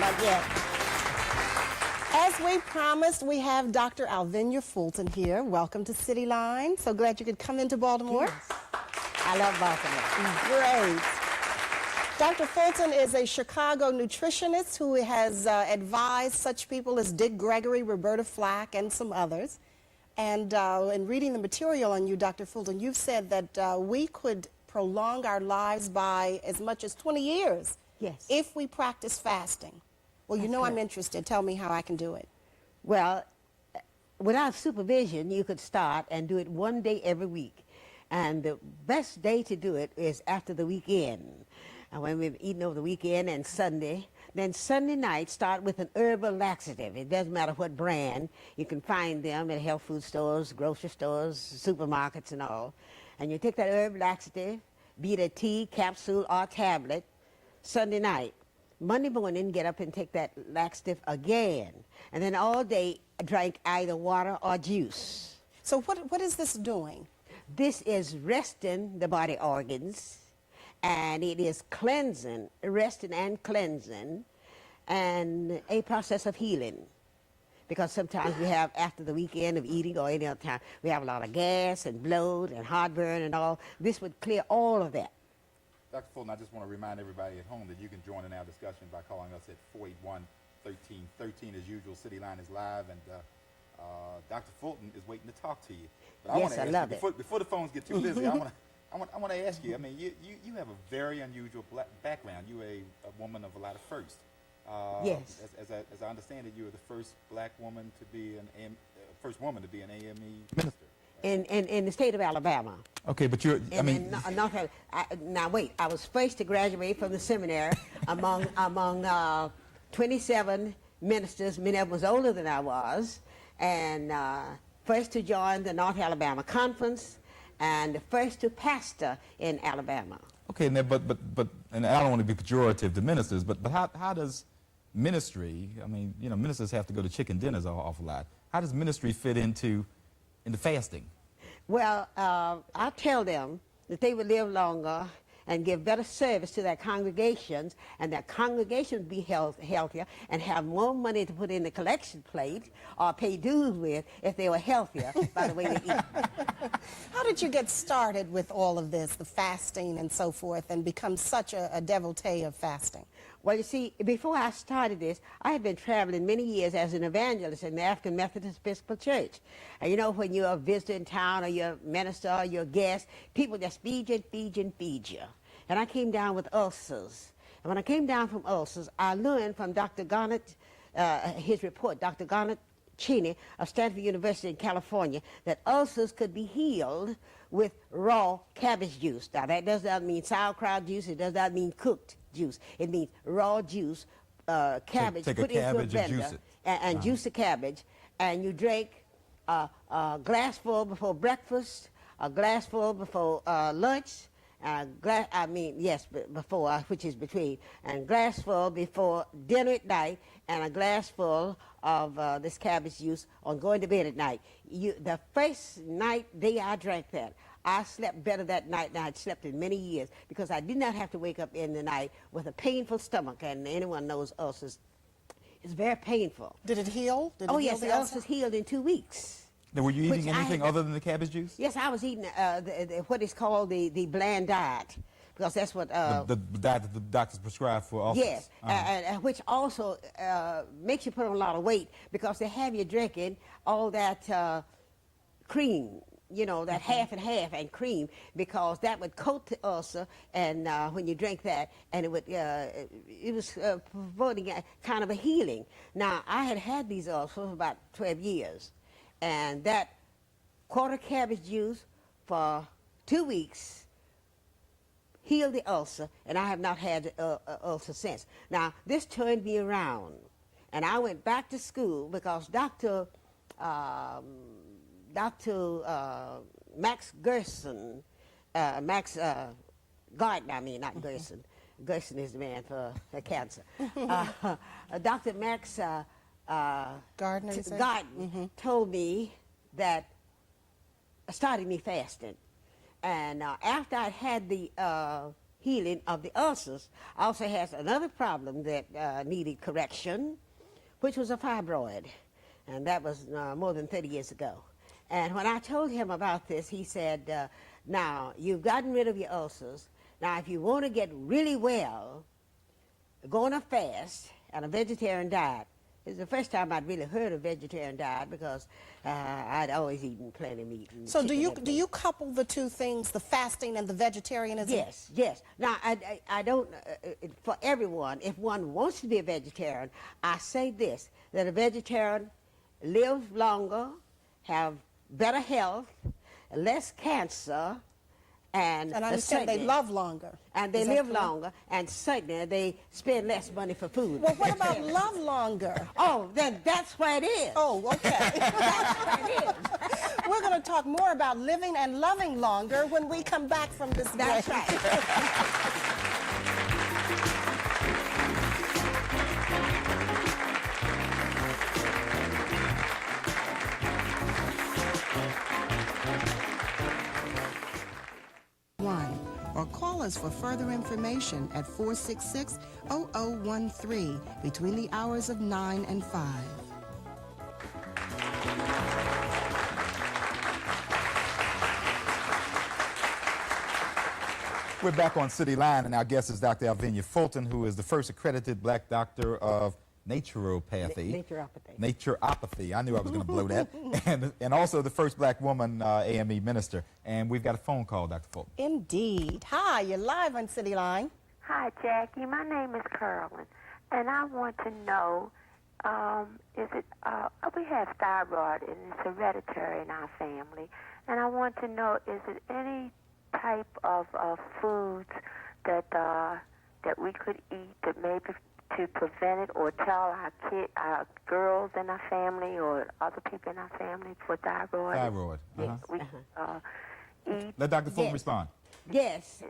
Not yet. As we promised, we have Dr. Alvenia Fulton here. Welcome to City Line. So glad you could come into Baltimore. Yes. I love Baltimore. Great. Dr. Fulton is a Chicago nutritionist who has advised such people as Dick Gregory, Roberta Flack, and some others. And in reading the material on you, Dr. Fulton, you've said that we could prolong our lives by as much as 20 years if we practice fasting. Well, you know I'm interested. Tell me how I can do it. Well, without supervision, you could start and do it one day every week. And the best day to do it is after the weekend. And when we've eaten over the weekend and Sunday, then Sunday night start with an herbal laxative. It doesn't matter what brand. You can find them at health food stores, grocery stores, supermarkets and all. And you take that herbal laxative, be it a tea, capsule, or tablet, Sunday night. Monday morning, get up and take that laxative again. And then all day, drink either water or juice. So what is this doing? This is resting the body organs, and it is cleansing, resting and cleansing, and a process of healing. Because sometimes we have, after the weekend of eating or any other time, we have a lot of gas and bloat and heartburn and all. This would clear all of that. Dr. Fulton, I just want to remind everybody at home that you can join in our discussion by calling us at 481-1313. As usual, City Line is live, and Dr. Fulton is waiting to talk to you. But Yes, I love it. Before the phones get too busy, I want to ask you. I mean, you have a very unusual background. You're a woman of a lot of firsts. Yes. As I understand it, you were the first black woman to be first woman to be an AME minister. In the state of Alabama. Okay, but you're, Now wait, I was first to graduate from the seminary among 27 ministers. Many of them was older than I was, and first to join the North Alabama Conference, and the first to pastor in Alabama. Okay, but and I don't want to be pejorative to ministers, but how does ministry? I mean, you know, ministers have to go to chicken dinners an awful lot. How does ministry fit into fasting? Well, I tell them that they would live longer and give better service to their congregations, and their congregations would be healthier and have more money to put in the collection plate or pay dues with if they were healthier by the way they eat. How did you get started with all of this, the fasting and so forth, and become such a devotee of fasting? Well, you see, before I started this, I had been traveling many years as an evangelist in the African Methodist Episcopal Church. And you know, when you're a visitor in town or you're a minister or you're a guest, people just feed you and feed you and feed you. And I came down with ulcers. And when I came down from ulcers, I learned from Dr. Garnett, his report, Dr. Garnett Cheney of Stanford University in California, that ulcers could be healed with raw cabbage juice. Now, that does not mean sauerkraut juice. It does not mean cooked juice. It means raw juice, cabbage, take put a into a cabbage and juice blender, it. and juice the cabbage, and you drink a glassful before breakfast, a glassful before lunch, before, which is between, and glassful before dinner at night, and a glassful of this cabbage juice on going to bed at night. The first day I drank that, I slept better that night than I'd slept in many years, because I did not have to wake up in the night with a painful stomach, and anyone knows ulcers. It's very painful. Did it heal? Oh, yes, the ulcers healed in 2 weeks. Now, were you eating anything other than the cabbage juice? Yes, I was eating what is called the bland diet, because that's what... the diet that the doctors prescribe for ulcers. Yes, and which also makes you put on a lot of weight, because they have you drinking all that cream, you know, that half and half and cream, because that would coat the ulcer, and when you drink that, and it was promoting kind of a healing. Now, I had these ulcers for about 12 years, and that quarter cabbage juice for 2 weeks healed the ulcer, and I have not had the ulcer since. Now, this turned me around, and I went back to school because Dr. Max Gerson, Max Gardner, I mean, not Gerson. Gerson is the man for cancer. Dr. Max Gardner told me that started me fasting. And after I'd had the healing of the ulcers. Also has another problem that needed correction, which was a fibroid, and that was more than 30 years ago. And when I told him about this, he said, now, you've gotten rid of your ulcers. Now, if you want to get really well, go on a fast and a vegetarian diet. It's the first time I'd really heard of vegetarian diet because I'd always eaten plenty of meat. And So do chicken you couple the two things, the fasting and the vegetarianism? Yes, yes. Now, I don't, for everyone, if one wants to be a vegetarian, I say this, that a vegetarian lives longer, have better health, less cancer, and I understand they love longer. And they Is that live correct? longer, and certainly they spend less money for food. Well, what about love longer? Oh, then that's where it is. Oh, okay. That's where it is. We're going to talk more about living and loving longer when we come back from this break. That's right. Or call us for further information at 466-0013 between the hours of 9 and 5. We're back on City Line, and our guest is Dr. Alvenia Fulton, who is the first accredited black doctor of naturopathy. Naturopathy. I knew I was going to blow that. and also the first black woman AME minister. And we've got a phone call, Dr. Fulton. Indeed. Hi, you're live on City Line. Hi, Jackie. My name is Carolyn, and I want to know, we have thyroid, and it's hereditary in our family, and I want to know, is it any type of foods that we could eat that maybe to prevent it, or tell our girls in our family or other people in our family for thyroid? Thyroid. Yes, we eat. Let Dr. Fulton Yes. respond. Yes,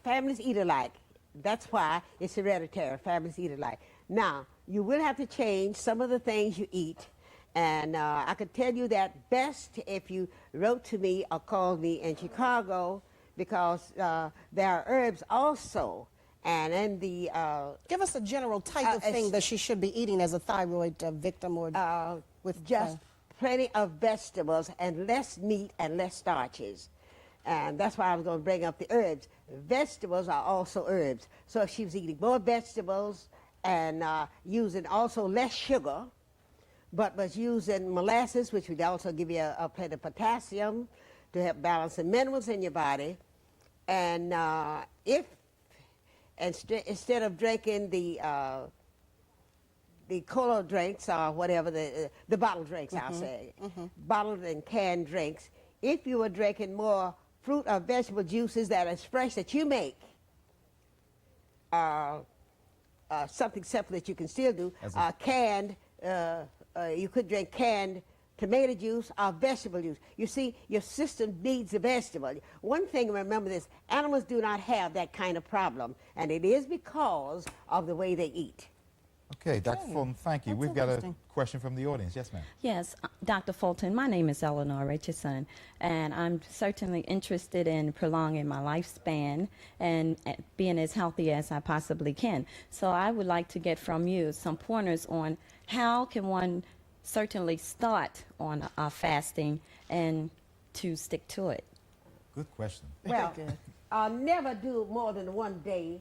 families eat alike. That's why it's hereditary. Families eat alike. Now, you will have to change some of the things you eat. And I could tell you that best if you wrote to me or called me in Chicago, because there are herbs also. And in the... Give us a general type of thing that she should be eating as a thyroid victim, or with just plenty of vegetables and less meat and less starches. And that's why I was going to bring up the herbs. Vegetables are also herbs. So if she was eating more vegetables and using also less sugar, but was using molasses, which would also give you a plenty of potassium to help balance the minerals in your body. And instead of drinking the cola drinks or whatever, the bottled drinks, I'll say, bottled and canned drinks, if you were drinking more fruit or vegetable juices that is fresh that you make, something simple that you can still do, canned, you could drink canned tomato juice or vegetable juice. You see, your system needs a vegetable. One thing, remember this, animals do not have that kind of problem, and it is because of the way they eat. Okay, Dr. Fulton, thank you. We've got a question from the audience. Yes, ma'am. Yes, Dr. Fulton, my name is Eleanor Richardson, and I'm certainly interested in prolonging my lifespan and being as healthy as I possibly can. So I would like to get from you some pointers on how can one certainly start on fasting and to stick to it. Good question. Well, never do more than 1 day,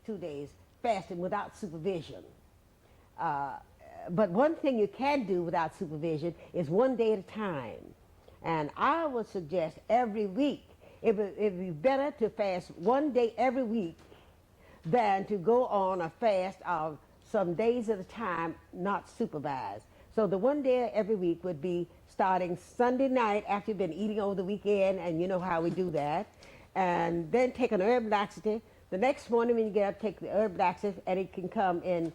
2 days fasting without supervision. But one thing you can do without supervision is 1 day at a time. And I would suggest every week, it would be better to fast 1 day every week than to go on a fast of some days at a time, not supervised. So the 1 day every week would be starting Sunday night after you've been eating over the weekend, and you know how we do that. And then take an herb laxative. The next morning when you get up, take the herb laxative, and it can come in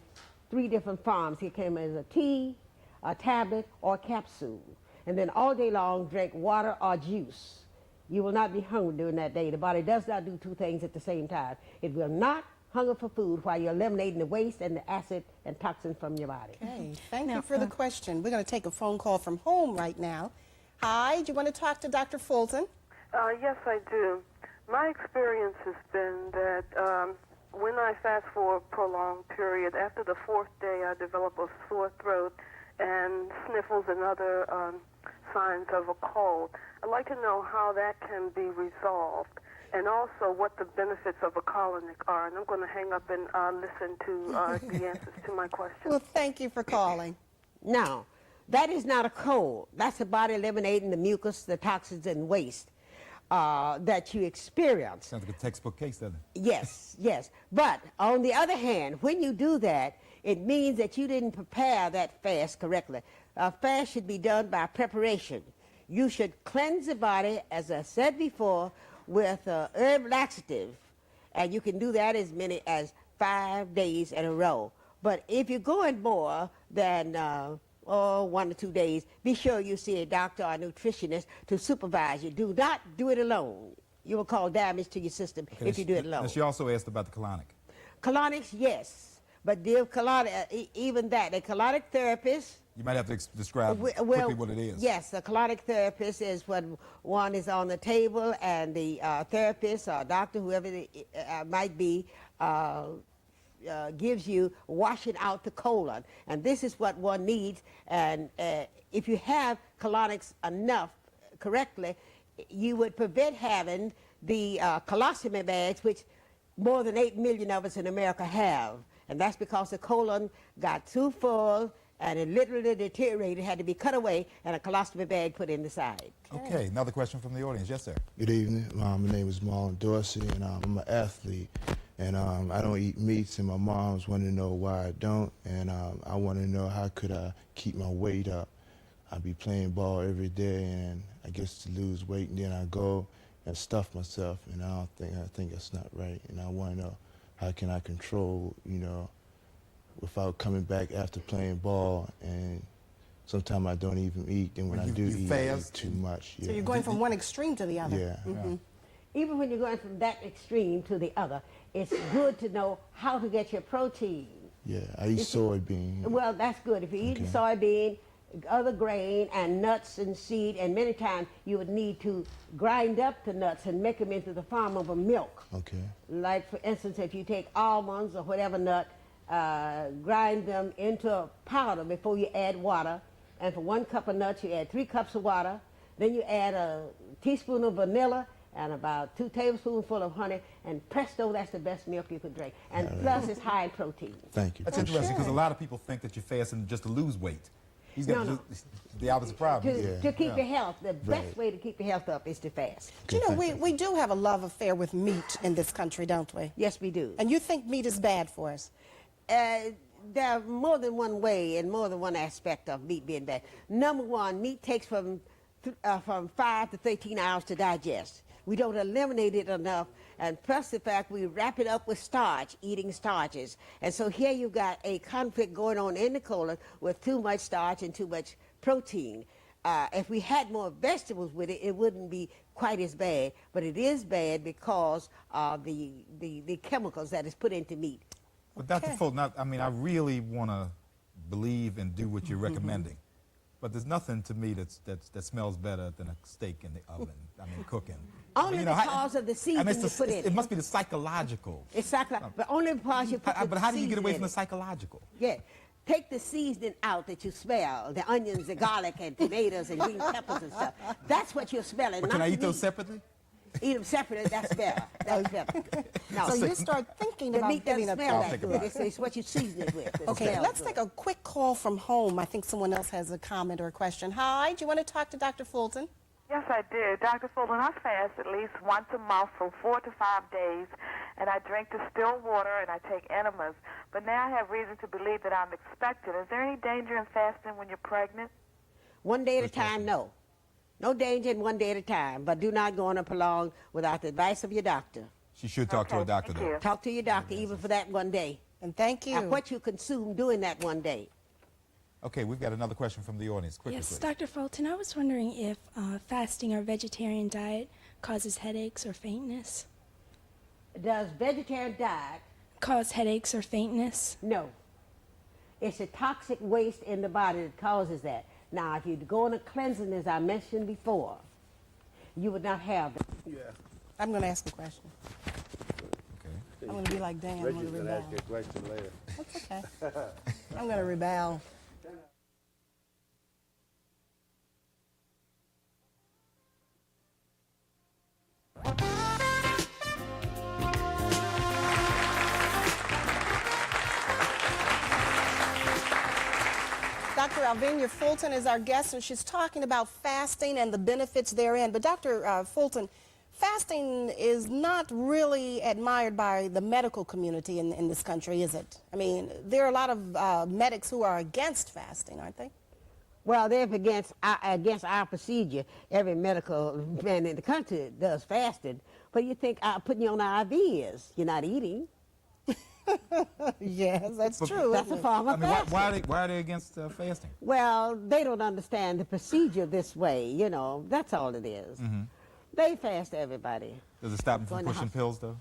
3 different forms. It can come as a tea, a tablet, or a capsule. And then all day long, drink water or juice. You will not be hungry during that day. The body does not do 2 things at the same time. It will not hunger for food while you're eliminating the waste and the acid and toxins from your body. Okay, thank you for the question. We're going to take a phone call from home right now. Hi, do you want to talk to Dr. Fulton? Yes, I do. My experience has been that when I fast for a prolonged period, after the fourth day I develop a sore throat and sniffles and other signs of a cold. I'd like to know how that can be resolved and also what the benefits of a colonic are. And I'm going to hang up and listen to the answers to my questions. Well, thank you for calling. Now, that is not a cold. That's the body eliminating the mucus, the toxins, and waste that you experience. Sounds like a textbook case, doesn't it? Yes, yes. But on the other hand, when you do that, it means that you didn't prepare that fast correctly. A fast should be done by preparation. You should cleanse the body, as I said before, with herb laxative. And you can do that as many as 5 days in a row. But if you're going more than 1 or 2 days, be sure you see a doctor or a nutritionist to supervise you. Do not do it alone. You will cause damage to your system if you do it alone. And she also asked about the colonic. Colonics, yes. But dear colonic, even that, a colonic therapist. You might have to describe quickly what it is. Yes, a colonic therapist is when one is on the table and the therapist or doctor, whoever it might be, gives you washing out the colon. And this is what one needs. And if you have colonics enough correctly, you would prevent having the colostomy bags, which more than 8 million of us in America have. And that's because the colon got too full and it literally deteriorated, had to be cut away, and a colostomy bag put in the side. Okay, another question from the audience. Yes, sir. Good evening. My name is Marlon Dorsey, and I'm an athlete. And I don't eat meats, and my mom's wanting to know why I don't. And I want to know how could I keep my weight up. I be playing ball every day, and I guess to lose weight, and then I go and stuff myself, and I think that's not right. And I want to know how can I control, without coming back after playing ball, and sometimes I don't even eat, and when I do eat, I eat too much. Yeah. So you're going from one extreme to the other. Yeah. Mm-hmm. Even when you're going from that extreme to the other, it's good to know how to get your protein. Yeah, I eat soybean. Well, that's good. If you're eating soybean, other grain, and nuts and seed, and many times you would need to grind up the nuts and make them into the form of a milk. Okay. Like, for instance, if you take almonds or whatever nut, grind them into a powder before you add water. And for 1 cup of nuts, you add 3 cups of water. Then you add a teaspoon of vanilla and about 2 tablespoonfuls of honey, and presto, that's the best milk you could drink. And plus, it's high in protein. Thank you. That's interesting because a lot of people think that you're fasting just to lose weight. He's got the opposite problem. To keep your health, the best way to keep your health up is to fast. Do you know, we do have a love affair with meat in this country, don't we? Yes, we do. And you think meat is bad for us? There are more than one way and more than one aspect of meat being bad. Number one, meat takes from 5 to 13 hours to digest. We don't eliminate it enough, and plus the fact we wrap it up with starch, eating starches. And so here you've got a conflict going on in the colon with too much starch and too much protein. If we had more vegetables with it, it wouldn't be quite as bad, but it is bad because of the chemicals that is put into meat. But Dr. Fulton, I really want to believe and do what you're recommending. But there's nothing to me that smells better than a steak in the oven, cooking. Only because of the seasoning you put in it. It must be the psychological. It's psychological, but only because you put the But how do you get away seasoning from in the psychological? Yeah. Take the seasoning out that you smell, the onions, the garlic, and tomatoes, and green peppers and stuff. That's what you're smelling. But can I eat those separately? Eat them separately, that's better. That's better. No, So you start thinking the about meat getting doesn't a... smell that good. It's what you season it with. that Okay, smells let's good. take a quick call from home. I think someone else has a comment or a question. Hi, do you want to talk to Dr. Fulton? Yes, I do. Dr. Fulton, I fast at least once a month for 4 to 5 days, and I drink distilled water and I take enemas. But now I have reason to believe that I'm expectant. Is there any danger in fasting when you're pregnant? One day at a time, no. No danger in 1 day at a time, but do not go on a prolonged without the advice of your doctor. She should talk to her doctor, thank though. you. Talk to your doctor even for that 1 day. And thank you. And what you consume during that 1 day. Okay, we've got another question from the audience. Quickly, Yes, please. Dr. Fulton, I was wondering if fasting or vegetarian diet causes headaches or faintness. Does vegetarian diet? Cause headaches or faintness? No. It's a toxic waste in the body that causes that. Now, if you go on a cleansing, as I mentioned before, you would not have that. I'm going to ask a question. Okay. I'm going to be like Dan. I'm going Richard's to going to rebel. ask you a question later. That's okay. I'm going to rebel. Dr. Alvenia Fulton is our guest, and she's talking about fasting and the benefits therein. But Dr. Fulton, fasting is not really admired by the medical community in this country, is it? I mean, there are a lot of medics who are against fasting, aren't they? Well, they're against our procedure. Every medical man in the country does fasting. But you think putting you on an IV is, you're not eating. Yes, that's true. That's a form of fasting. Why are they against fasting? Well, they don't understand the procedure this way, you know. That's all it is. They fast everybody. Does it stop them from Going to pushing pills, though?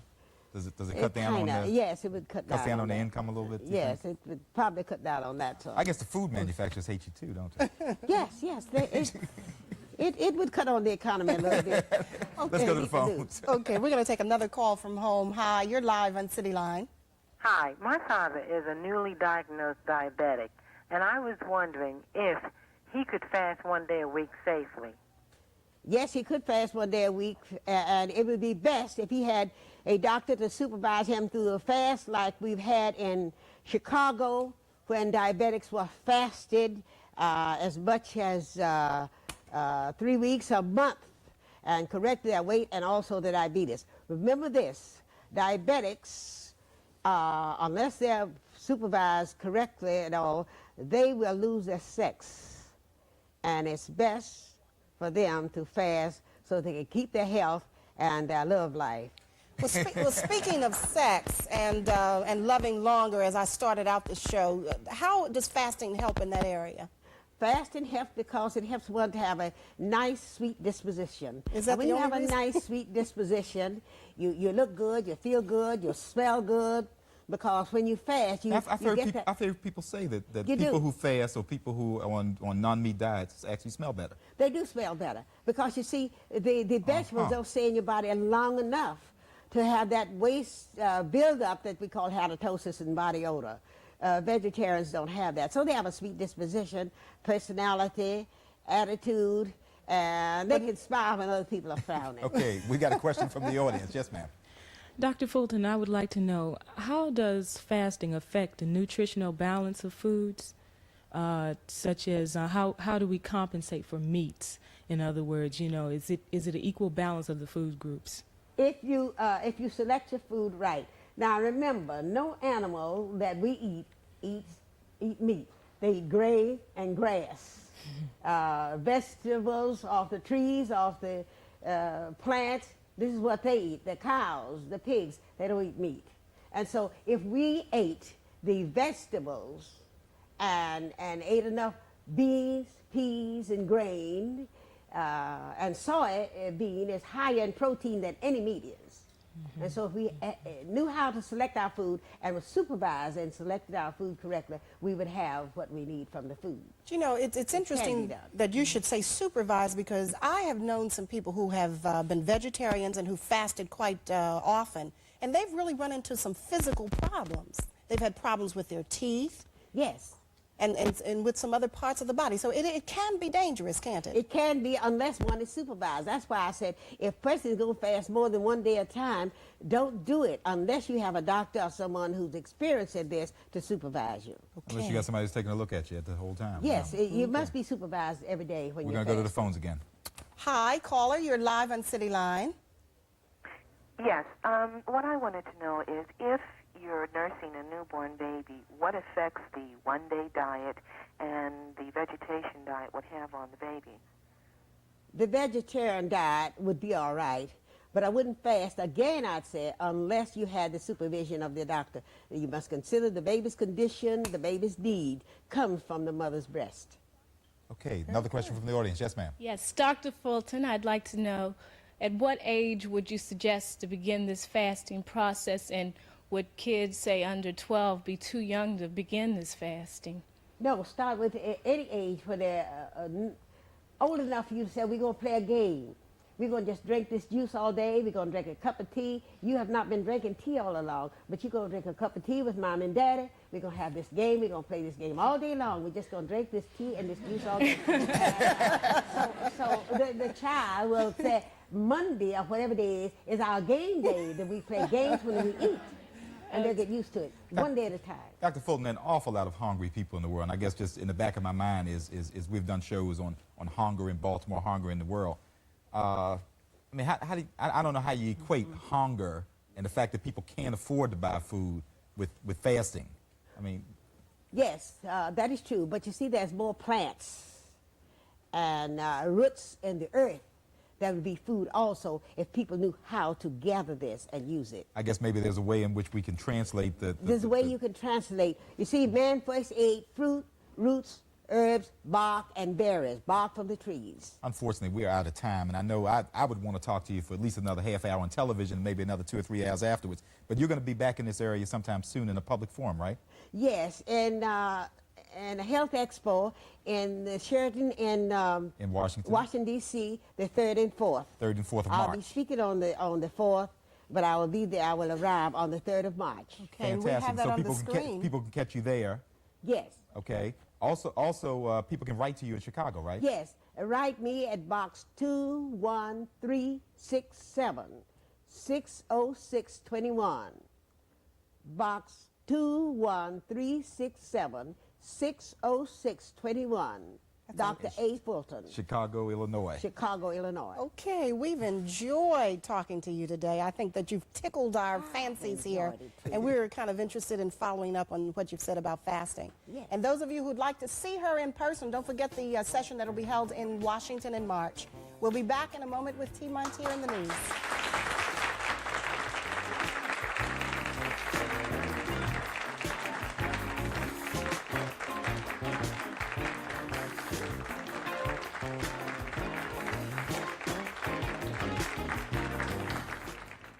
Does it cut down kinda, on the... Yes, it would cut down down on the that. income a little bit? you Yes, think? it would probably cut down on that. So. I guess the food manufacturers hate you too, don't they? Yes. It would cut on the economy a little bit. Let's go to the phones. Okay, we're going to take another call from home. Hi, you're live on City Line. Hi, my father is a newly diagnosed diabetic, and I was wondering if he could fast one day a week safely. Yes, he could fast one day a week, and it would be best if he had a doctor to supervise him through a fast like we've had in Chicago when diabetics were fasted as much as 3 weeks a month and corrected their weight and also the diabetes. Remember this, diabetics, unless they're supervised correctly and all, they will lose their sex. And it's best for them to fast so they can keep their health and their love life. Well, speaking of sex and loving longer, as I started out the show, how does fasting help in that area? Fasting helps because it helps one to have a nice, sweet disposition. Is that when the you have only a nice, sweet disposition, you look good, you feel good, you smell good, because when you fast, I've heard people say that people who fast or people who are on non-meat diets actually smell better. They do smell better because you see, the vegetables don't stay in your body long enough to have that waste buildup that we call halitosis and body odor. Vegetarians don't have that. So they have a sweet disposition, personality, attitude, and they can smile when other people are frowning. Okay, we got a question from the audience. Yes, ma'am. Dr. Fulton, I would like to know, how does fasting affect the nutritional balance of foods, such as how do we compensate for meats? In other words, you know, is it an equal balance of the food groups? If you select your food right. Now remember, no animal that we eat meat. They eat grain and grass, vegetables off the trees, off the plants. This is what they eat. The cows, the pigs, they don't eat meat. And so if we ate the vegetables and ate enough beans, peas, and grain, and soybean is higher in protein than any meat is. And so if we knew how to select our food and were supervised and selected our food correctly, we would have what we need from the food. You know, it's interesting that you should say supervised, because I have known some people who have been vegetarians and who fasted quite often, and they've really run into some physical problems. They've had problems with their teeth. Yes. And with some other parts of the body. So it can be dangerous, can't it? It can be, unless one is supervised. That's why I said if a person is going to fast more than one day at a time, don't do it unless you have a doctor or someone who's experienced at this to supervise you. Okay. Unless you got somebody who's taking a look at you the whole time. Yes, you must be supervised every day when you're We're going to go to the phones again. Hi, caller. You're live on City Line. Yes. What I wanted to know is, if you're nursing a newborn baby, what effects the one-day diet and the vegetation diet would have on the baby? The vegetarian diet would be all right, but I wouldn't fast, again I'd say, unless you had the supervision of the doctor. You must consider the baby's condition, the baby's need comes from the mother's breast. Okay, another question from the audience. Yes, ma'am. Yes, Dr. Fulton, I'd like to know, at what age would you suggest to begin this fasting process, and would kids, say, under 12 be too young to begin this fasting? No, start with any age when they're old enough for you to say, we're going to play a game. we're going to just drink this juice all day. We're going to drink a cup of tea. You have not been drinking tea all along, but you're going to drink a cup of tea with mom and daddy. We're going to have this game. We're going to play this game all day long. We're just going to drink this tea and this juice all day. So the child will say, Monday or whatever day is our game day, that we play games when we eat. And they'll get used to it, one day at a time. Dr. Fulton, an awful lot of hungry people in the world, and I guess just in the back of my mind is we've done shows on hunger in Baltimore, hunger in the world. I mean, how do you, I don't know how you equate hunger and the fact that people can't afford to buy food with fasting. I mean... Yes, that is true, but you see there's more plants and roots in the earth. That would be food also if people knew how to gather this and use it. I guess maybe there's a way in which we can translate There's a way you can translate. You see, man first ate fruit, roots, herbs, bark, and berries, bark from the trees. Unfortunately, we are out of time, and I know I would want to talk to you for at least another half hour on television, maybe another 2 or 3 hours afterwards. But you're going to be back in this area sometime soon in a public forum, right? Yes, and a health expo in Sheraton in Washington, D.C., the 3rd and 4th. 3rd and 4th of March. I'll be speaking on the 4th, but I will be there. I will arrive on the 3rd of March. Okay, fantastic. we have that so on people the can screen. people can catch you there. Yes. Okay. Also, people can write to you in Chicago, right? Yes. Write me at box 21367, 60621. Box 21367, 60621. Dr. A. Fulton. Chicago, Illinois. Chicago, Illinois. Okay, we've enjoyed talking to you today. I think that you've tickled our fancies here, and we're kind of interested in following up on what you've said about fasting. Yes. And those of you who'd like to see her in person, don't forget the session that will be held in Washington in March. We'll be back in a moment with T. Montier in the news.